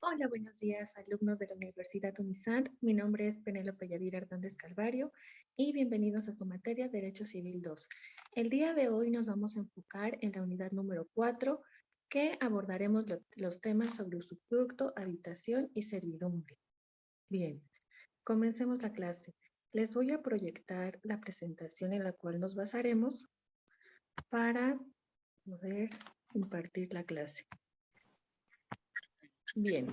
Hola, buenos días, alumnos de la Universidad UNISANT. Mi nombre es Penélope Yadira Hernández Calvario y bienvenidos a su materia Derecho Civil 2. El día de hoy nos vamos a enfocar en la unidad número 4, que abordaremos los temas sobre usufructo, habitación y servidumbre. Bien, comencemos la clase. Les voy a proyectar la presentación en la cual nos basaremos para poder impartir la clase. Bien.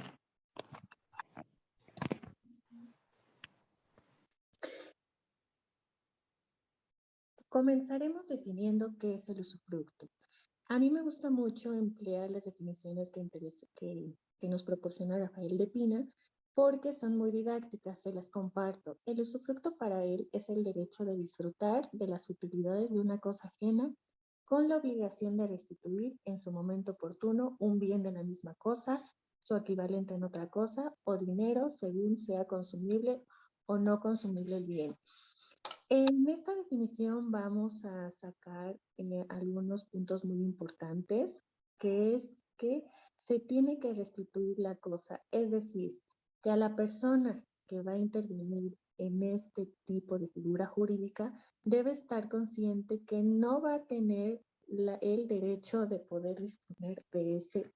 Comenzaremos definiendo qué es el usufructo. A mí me gusta mucho emplear las definiciones que nos proporciona Rafael de Pina porque son muy didácticas, se las comparto. El usufructo para él es el derecho de disfrutar de las utilidades de una cosa ajena con la obligación de restituir en su momento oportuno un bien de la misma cosa, su equivalente en otra cosa o dinero según sea consumible o no consumible el bien. En esta definición vamos a sacar algunos puntos muy importantes, que es que se tiene que restituir la cosa, es decir, que a la persona que va a intervenir en este tipo de figura jurídica debe estar consciente que no va a tener el derecho de poder disponer de ese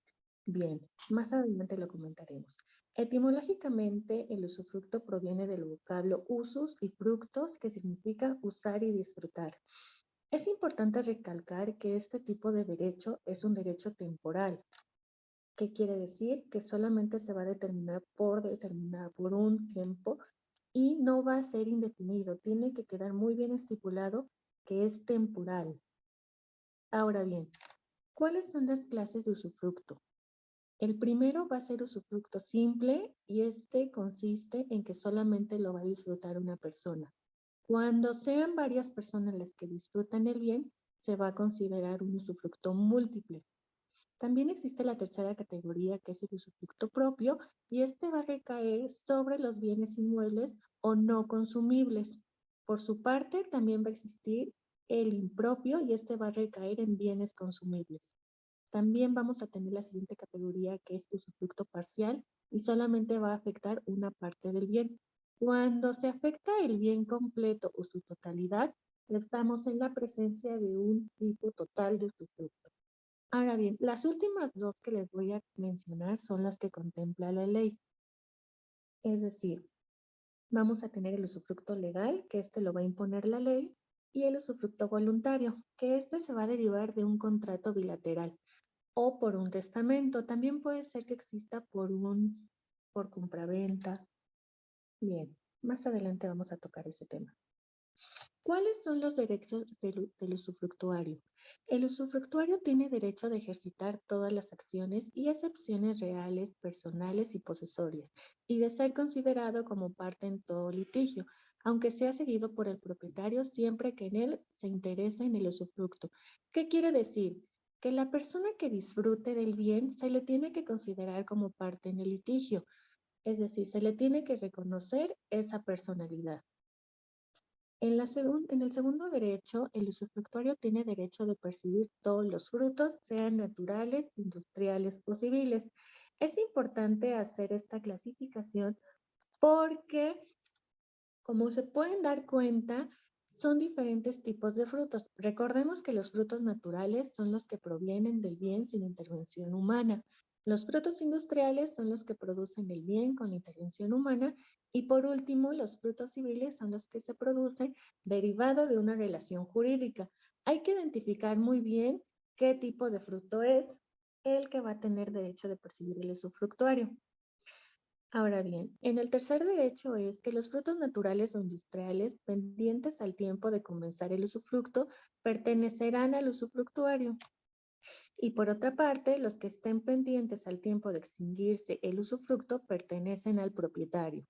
bien. Más adelante lo comentaremos. Etimológicamente, el usufructo proviene del vocablo usus y fructos, que significa usar y disfrutar. Es importante recalcar que este tipo de derecho es un derecho temporal. ¿Qué quiere decir? Que solamente se va a determinar por un tiempo y no va a ser indefinido. Tiene que quedar muy bien estipulado que es temporal. Ahora bien, ¿cuáles son las clases de usufructo? El primero va a ser usufructo simple y este consiste en que solamente lo va a disfrutar una persona. Cuando sean varias personas las que disfrutan el bien, se va a considerar un usufructo múltiple. También existe la tercera categoría, que es el usufructo propio, y este va a recaer sobre los bienes inmuebles o no consumibles. Por su parte, también va a existir el impropio y este va a recaer en bienes consumibles. También vamos a tener la siguiente categoría, que es usufructo parcial y solamente va a afectar una parte del bien. Cuando se afecta el bien completo o su totalidad, estamos en la presencia de un tipo total de usufructo. Ahora bien, las últimas dos que les voy a mencionar son las que contempla la ley. Es decir, vamos a tener el usufructo legal, que este lo va a imponer la ley, y el usufructo voluntario, que este se va a derivar de un contrato bilateral o por un testamento. También puede ser que exista por compraventa. Bien, más adelante vamos a tocar ese tema. ¿Cuáles son los derechos del usufructuario? El usufructuario tiene derecho de ejercitar todas las acciones y excepciones reales, personales y posesorias, y de ser considerado como parte en todo litigio, aunque sea seguido por el propietario siempre que en él se interese en el usufructo. ¿Qué quiere decir? Que la persona que disfrute del bien se le tiene que considerar como parte en el litigio, es decir, se le tiene que reconocer esa personalidad. En el segundo derecho, el usufructuario tiene derecho de percibir todos los frutos, sean naturales, industriales o civiles. Es importante hacer esta clasificación porque, como se pueden dar cuenta, son diferentes tipos de frutos. Recordemos que los frutos naturales son los que provienen del bien sin intervención humana. Los frutos industriales son los que producen el bien con la intervención humana. Y por último, los frutos civiles son los que se producen derivado de una relación jurídica. Hay que identificar muy bien qué tipo de fruto es el que va a tener derecho de percibir el usufructuario. Ahora bien, en el tercer derecho es que los frutos naturales o industriales pendientes al tiempo de comenzar el usufructo pertenecerán al usufructuario. Y por otra parte, los que estén pendientes al tiempo de extinguirse el usufructo pertenecen al propietario.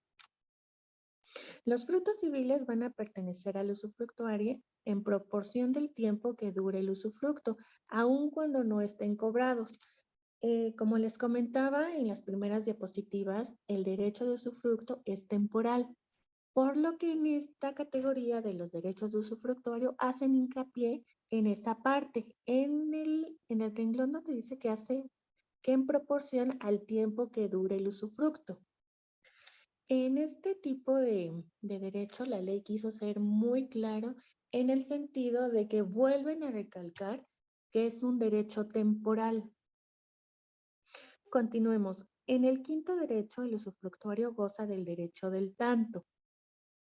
Los frutos civiles van a pertenecer al usufructuario en proporción del tiempo que dure el usufructo, aun cuando no estén cobrados. Como les comentaba en las primeras diapositivas, el derecho de usufructo es temporal, por lo que en esta categoría de los derechos de usufructuario hacen hincapié en esa parte, en el renglón donde dice que hace que en proporción al tiempo que dure el usufructo. En este tipo de derecho, la ley quiso ser muy claro en el sentido de que vuelven a recalcar que es un derecho temporal. Continuemos. En el quinto derecho, el usufructuario goza del derecho del tanto.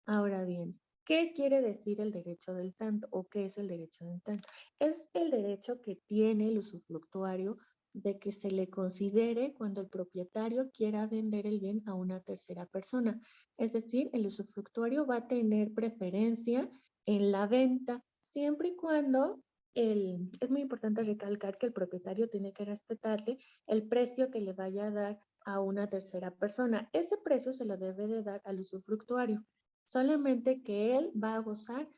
Ahora bien, ¿qué quiere decir el derecho del tanto o qué es el derecho del tanto? Es el derecho que tiene el usufructuario de que se le considere cuando el propietario quiera vender el bien a una tercera persona. Es decir, el usufructuario va a tener preferencia en la venta siempre y cuando es muy importante recalcar que el propietario tiene que respetarle el precio que le vaya a dar a una tercera persona. Ese precio se lo debe de dar al usufructuario. Solamente que él va a gozar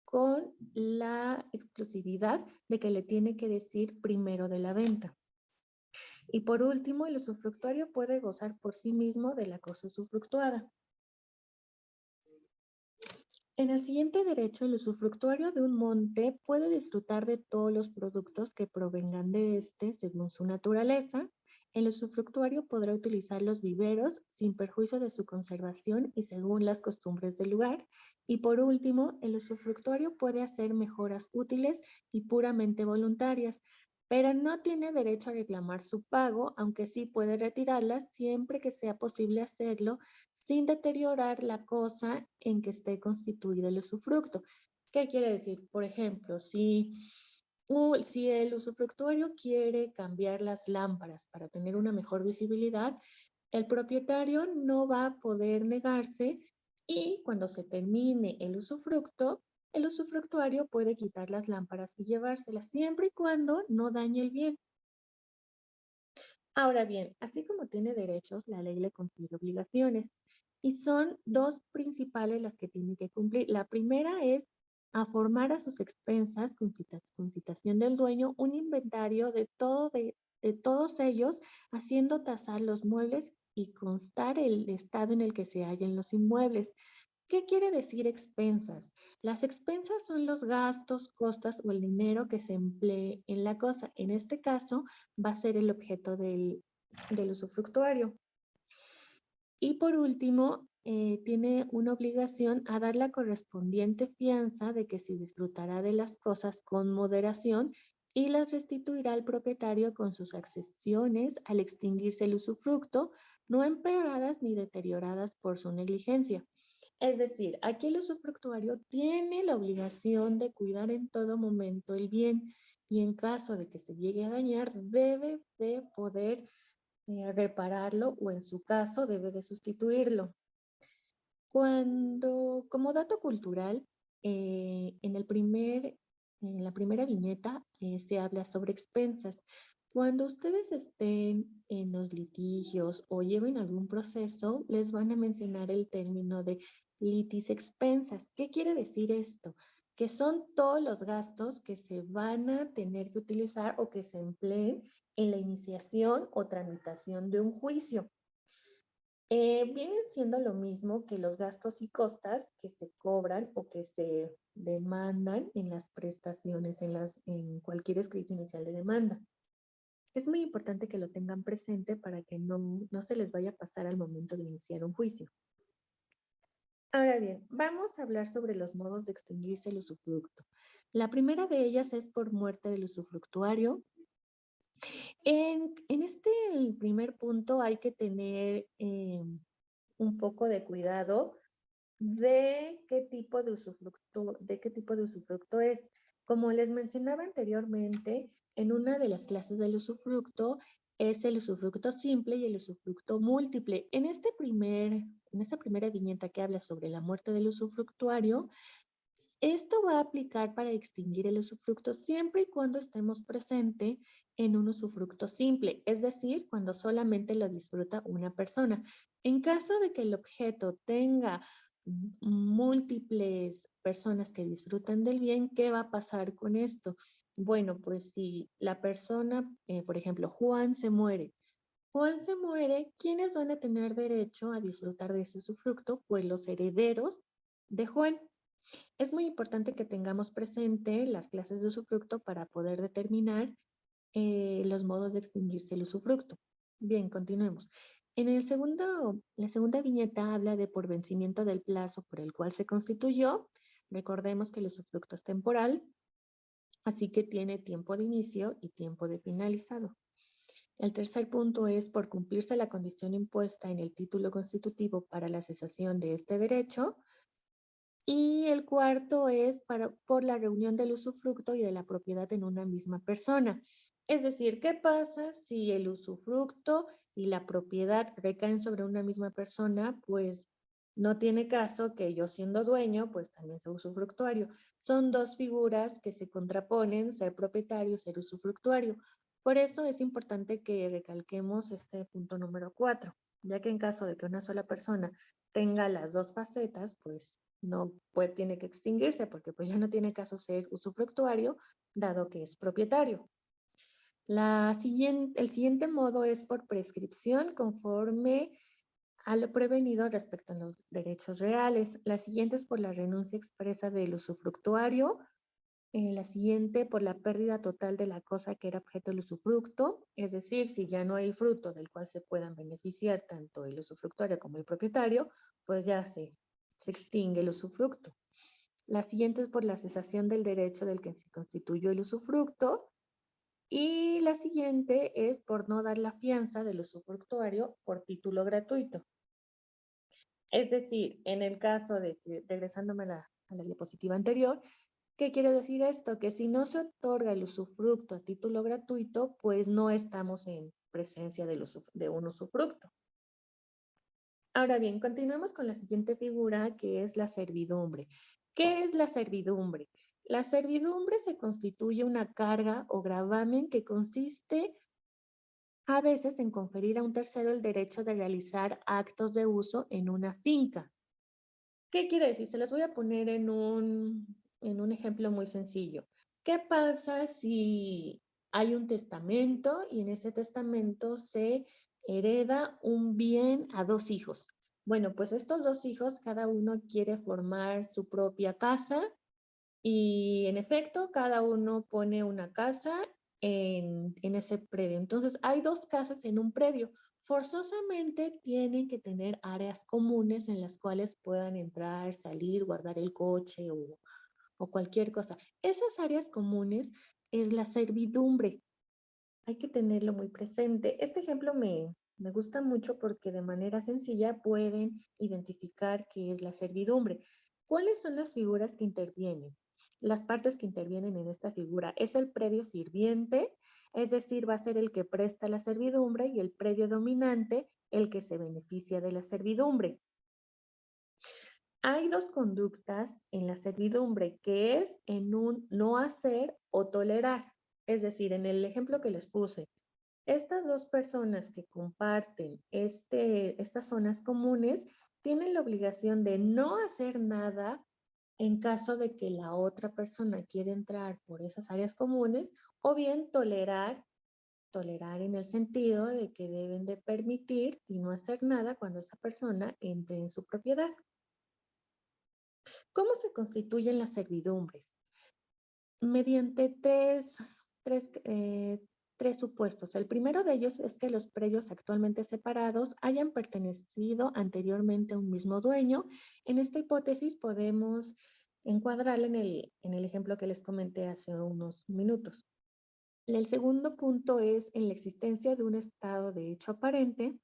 con la exclusividad de que le tiene que decir primero de la venta. Y por último, el usufructuario puede gozar por sí mismo de la cosa usufructuada. En el siguiente derecho, el usufructuario de un monte puede disfrutar de todos los productos que provengan de este según su naturaleza. El usufructuario podrá utilizar los viveros sin perjuicio de su conservación y según las costumbres del lugar. Y por último, el usufructuario puede hacer mejoras útiles y puramente voluntarias, pero no tiene derecho a reclamar su pago, aunque sí puede retirarlas siempre que sea posible hacerlo sin deteriorar la cosa en que esté constituido el usufructo. ¿Qué quiere decir? Por ejemplo, si el usufructuario quiere cambiar las lámparas para tener una mejor visibilidad, el propietario no va a poder negarse y cuando se termine el usufructuario puede quitar las lámparas y llevárselas siempre y cuando no dañe el bien. Ahora bien, así como tiene derechos, la ley le confiere obligaciones. Y son dos principales las que tiene que cumplir. La primera es a formar a sus expensas, con citación del dueño, un inventario de todos ellos, haciendo tasar los muebles y constar el estado en el que se hallan los inmuebles. ¿Qué quiere decir expensas? Las expensas son los gastos, costas o el dinero que se emplee en la cosa. En este caso, va a ser el objeto del usufructuario. Y por último, tiene una obligación a dar la correspondiente fianza de que se disfrutará de las cosas con moderación y las restituirá al propietario con sus accesiones al extinguirse el usufructo, no empeoradas ni deterioradas por su negligencia. Es decir, aquí el usufructuario tiene la obligación de cuidar en todo momento el bien y en caso de que se llegue a dañar, debe de poder repararlo o en su caso debe de sustituirlo. Como dato cultural, en la primera viñeta se habla sobre expensas. Cuando ustedes estén en los litigios o lleven algún proceso, les van a mencionar el término de litis expensas. ¿Qué quiere decir esto? Que son todos los gastos que se van a tener que utilizar o que se empleen en la iniciación o tramitación de un juicio. Vienen siendo lo mismo que los gastos y costas que se cobran o que se demandan en las prestaciones, en cualquier escrito inicial de demanda. Es muy importante que lo tengan presente para que no se les vaya a pasar al momento de iniciar un juicio. Ahora bien, vamos a hablar sobre los modos de extinguirse el usufructo. La primera de ellas es por muerte del usufructuario. En este primer punto hay que tener un poco de cuidado de qué tipo de usufructo es. Como les mencionaba anteriormente, en una de las clases del usufructo es el usufructo simple y el usufructo múltiple. En esta primera viñeta que habla sobre la muerte del usufructuario, esto va a aplicar para extinguir el usufructo siempre y cuando estemos presente en un usufructo simple, es decir, cuando solamente lo disfruta una persona. En caso de que el objeto tenga múltiples personas que disfrutan del bien, ¿qué va a pasar con esto? Bueno, pues si la persona, por ejemplo, Juan se muere, ¿quiénes van a tener derecho a disfrutar de ese usufructo? Pues los herederos de Juan. Es muy importante que tengamos presente las clases de usufructo para poder determinar los modos de extinguirse el usufructo. Bien, continuemos. La segunda viñeta habla de por vencimiento del plazo por el cual se constituyó. Recordemos que el usufructo es temporal, así que tiene tiempo de inicio y tiempo de finalizado. El tercer punto es por cumplirse la condición impuesta en el título constitutivo para la cesación de este derecho. Y el cuarto es por la reunión del usufructo y de la propiedad en una misma persona. Es decir, ¿qué pasa si el usufructo y la propiedad recaen sobre una misma persona? Pues no tiene caso que yo siendo dueño, pues también sea usufructuario. Son dos figuras que se contraponen, ser propietario y ser usufructuario. Por eso es importante que recalquemos este punto número 4, ya que en caso de que una sola persona tenga las dos facetas, pues no tiene que extinguirse porque pues ya no tiene caso ser usufructuario, dado que es propietario. El siguiente modo es por prescripción conforme a lo prevenido respecto a los derechos reales. La siguiente es por la renuncia expresa del usufructuario. La siguiente por la pérdida total de la cosa que era objeto del usufructo, es decir, si ya no hay fruto del cual se puedan beneficiar tanto el usufructuario como el propietario, pues ya se extingue el usufructo. La siguiente es por la cesación del derecho del que se constituyó el usufructo. Y la siguiente es por no dar la fianza del usufructuario por título gratuito. Es decir, en el caso de que, regresándome a la diapositiva anterior, ¿qué quiere decir esto? Que si no se otorga el usufructo a título gratuito, pues no estamos en presencia de un usufructo. Ahora bien, continuemos con la siguiente figura, que es la servidumbre. ¿Qué es la servidumbre? La servidumbre se constituye una carga o gravamen que consiste a veces en conferir a un tercero el derecho de realizar actos de uso en una finca. ¿Qué quiere decir? Se los voy a poner en un ejemplo muy sencillo. ¿Qué pasa si hay un testamento y en ese testamento se hereda un bien a dos hijos? Bueno, pues estos dos hijos, cada uno quiere formar su propia casa y en efecto, cada uno pone una casa en ese predio. Entonces, hay dos casas en un predio. Forzosamente tienen que tener áreas comunes en las cuales puedan entrar, salir, guardar el coche o cualquier cosa. Esas áreas comunes es la servidumbre. Hay que tenerlo muy presente. Este ejemplo me gusta mucho porque de manera sencilla pueden identificar qué es la servidumbre. ¿Cuáles son las figuras que intervienen? Las partes que intervienen en esta figura es el predio sirviente, es decir, va a ser el que presta la servidumbre y el predio dominante el que se beneficia de la servidumbre. Hay dos conductas en la servidumbre que es en un no hacer o tolerar. Es decir, en el ejemplo que les puse, estas dos personas que comparten estas zonas comunes tienen la obligación de no hacer nada en caso de que la otra persona quiera entrar por esas áreas comunes o bien tolerar en el sentido de que deben de permitir y no hacer nada cuando esa persona entre en su propiedad. ¿Cómo se constituyen las servidumbres? Mediante tres supuestos. El primero de ellos es que los predios actualmente separados hayan pertenecido anteriormente a un mismo dueño. En esta hipótesis podemos encuadrarla en el ejemplo que les comenté hace unos minutos. El segundo punto es en la existencia de un estado de hecho aparente.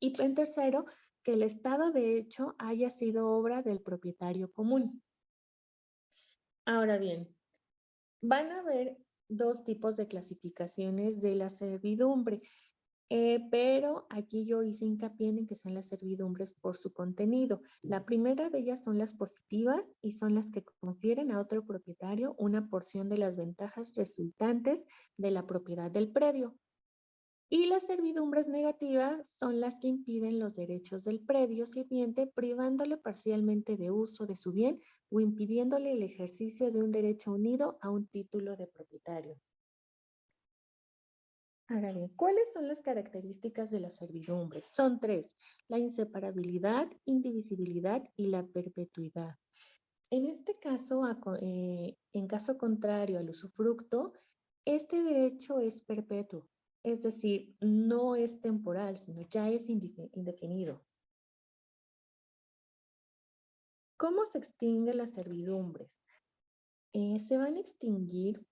Y en tercero, que el estado de hecho haya sido obra del propietario común. Ahora bien, van a haber dos tipos de clasificaciones de la servidumbre, pero aquí yo hice hincapié en que sean las servidumbres por su contenido. La primera de ellas son las positivas y son las que confieren a otro propietario una porción de las ventajas resultantes de la propiedad del predio. Y las servidumbres negativas son las que impiden los derechos del predio sirviente, privándole parcialmente de uso de su bien o impidiéndole el ejercicio de un derecho unido a un título de propietario. Ahora bien, ¿cuáles son las características de la servidumbre? Son tres: la inseparabilidad, indivisibilidad y la perpetuidad. En este caso, en caso contrario al usufructo, este derecho es perpetuo, es decir, no es temporal, sino ya es indefinido. ¿Cómo se extinguen las servidumbres? Se van a extinguir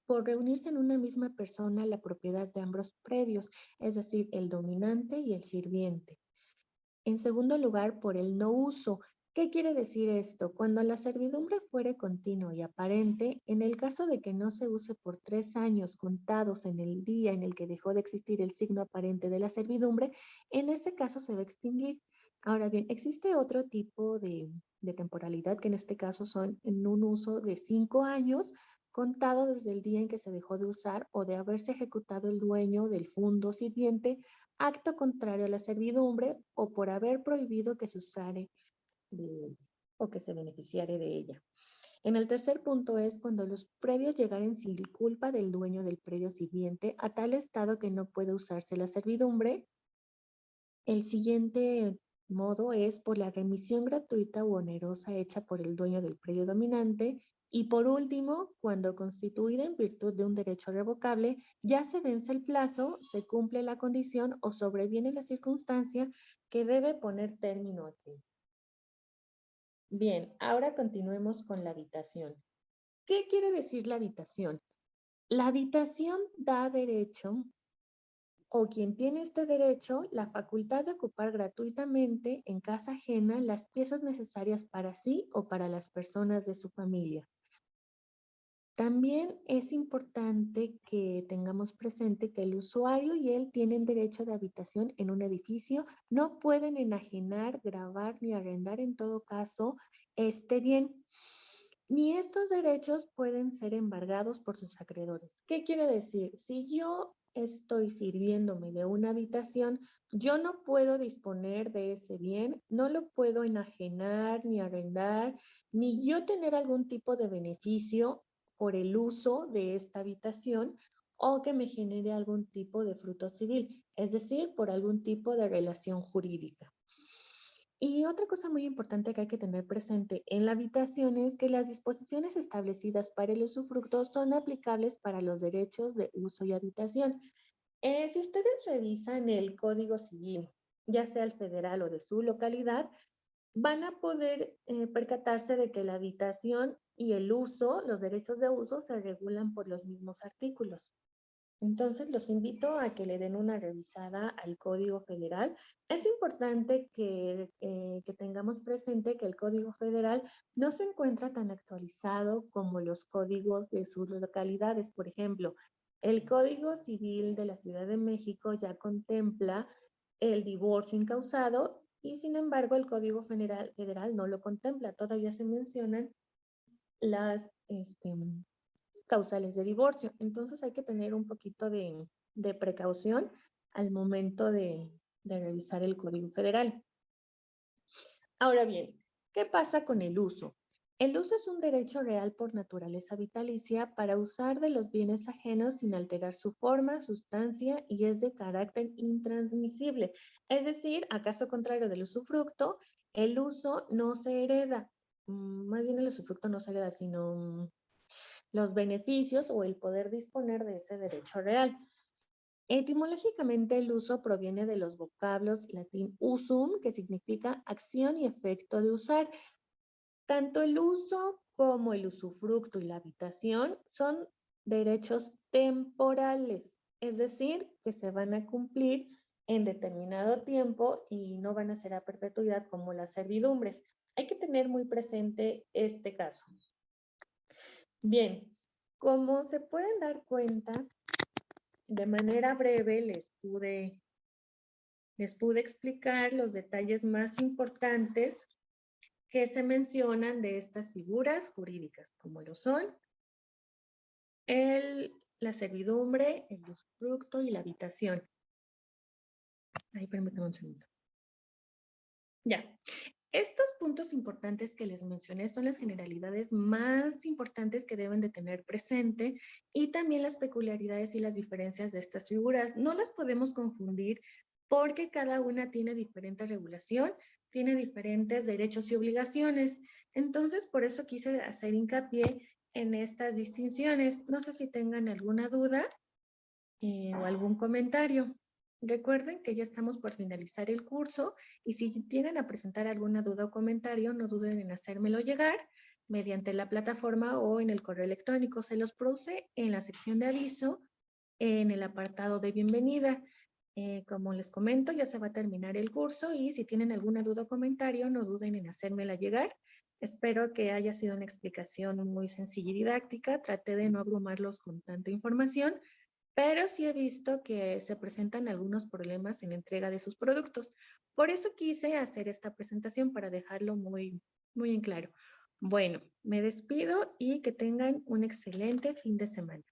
por reunirse en una misma persona la propiedad de ambos predios, es decir, el dominante y el sirviente. En segundo lugar, por el no uso. ¿Qué quiere decir esto? Cuando la servidumbre fuere continua y aparente, en el caso de que no se use por 3 años contados en el día en el que dejó de existir el signo aparente de la servidumbre, en ese caso se va a extinguir. Ahora bien, existe otro tipo de temporalidad que en este caso son en un uso de 5 años contado desde el día en que se dejó de usar o de haberse ejecutado el dueño del fundo sirviente acto contrario a la servidumbre o por haber prohibido que se usare de ella o que se beneficiare de ella. En el tercer punto es cuando los predios llegaren sin culpa del dueño del predio sirviente a tal estado que no puede usarse la servidumbre. El siguiente modo es por la remisión gratuita u onerosa hecha por el dueño del predio dominante. Y por último, cuando constituida en virtud de un derecho revocable, ya se vence el plazo, se cumple la condición o sobreviene la circunstancia que debe poner término a aquello. Bien, ahora continuemos con la habitación. ¿Qué quiere decir la habitación? La habitación da derecho o quien tiene este derecho la facultad de ocupar gratuitamente en casa ajena las piezas necesarias para sí o para las personas de su familia. También es importante que tengamos presente que el usuario y él tienen derecho de habitación en un edificio, no pueden enajenar, gravar ni arrendar en todo caso este bien. Ni estos derechos pueden ser embargados por sus acreedores. ¿Qué quiere decir? Si yo estoy sirviéndome de una habitación, yo no puedo disponer de ese bien, no lo puedo enajenar ni arrendar, ni yo tener algún tipo de beneficio por el uso de esta habitación o que me genere algún tipo de fruto civil, es decir, por algún tipo de relación jurídica. Y otra cosa muy importante que hay que tener presente en la habitación es que las disposiciones establecidas para el usufructo son aplicables para los derechos de uso y habitación. Si ustedes revisan el Código Civil, ya sea el federal o de su localidad, van a poder percatarse de que la habitación y el uso, los derechos de uso, se regulan por los mismos artículos. Entonces, los invito a que le den una revisada al Código Federal. Es importante que tengamos presente que el Código Federal no se encuentra tan actualizado como los códigos de sus localidades. Por ejemplo, el Código Civil de la Ciudad de México ya contempla el divorcio incausado y, sin embargo, el Código Federal no lo contempla. Todavía se mencionan las causales de divorcio. Entonces hay que tener un poquito de precaución al momento de revisar el Código Federal. Ahora bien, ¿qué pasa con el uso? El uso es un derecho real por naturaleza vitalicia para usar de los bienes ajenos sin alterar su forma, sustancia y es de carácter intransmisible. Es decir, a caso contrario del usufructo, el uso no se hereda. Más bien el usufructo no se hereda, sino los beneficios o el poder disponer de ese derecho real. Etimológicamente, el uso proviene de los vocablos latín usum, que significa acción y efecto de usar. Tanto el uso como el usufructo y la habitación son derechos temporales, es decir, que se van a cumplir en determinado tiempo y no van a ser a perpetuidad como las servidumbres. Hay que tener muy presente este caso. Bien, como se pueden dar cuenta, de manera breve les pude explicar los detalles más importantes que se mencionan de estas figuras jurídicas, como lo son la servidumbre, el usufructo y la habitación. Ahí permítame un segundo. Ya. Estos puntos importantes que les mencioné son las generalidades más importantes que deben de tener presente y también las peculiaridades y las diferencias de estas figuras. No las podemos confundir porque cada una tiene diferente regulación, tiene diferentes derechos y obligaciones. Entonces, por eso quise hacer hincapié en estas distinciones. No sé si tengan alguna duda o algún comentario. Recuerden que ya estamos por finalizar el curso y si llegan a presentar alguna duda o comentario, no duden en hacérmelo llegar mediante la plataforma o en el correo electrónico. Se los produce en la sección de aviso, en el apartado de bienvenida. Como les comento, ya se va a terminar el curso y si tienen alguna duda o comentario, no duden en hacérmela llegar. Espero que haya sido una explicación muy sencilla y didáctica. Traté de no abrumarlos con tanta información, pero sí he visto que se presentan algunos problemas en la entrega de sus productos. Por eso quise hacer esta presentación para dejarlo muy en claro. Bueno, me despido y que tengan un excelente fin de semana.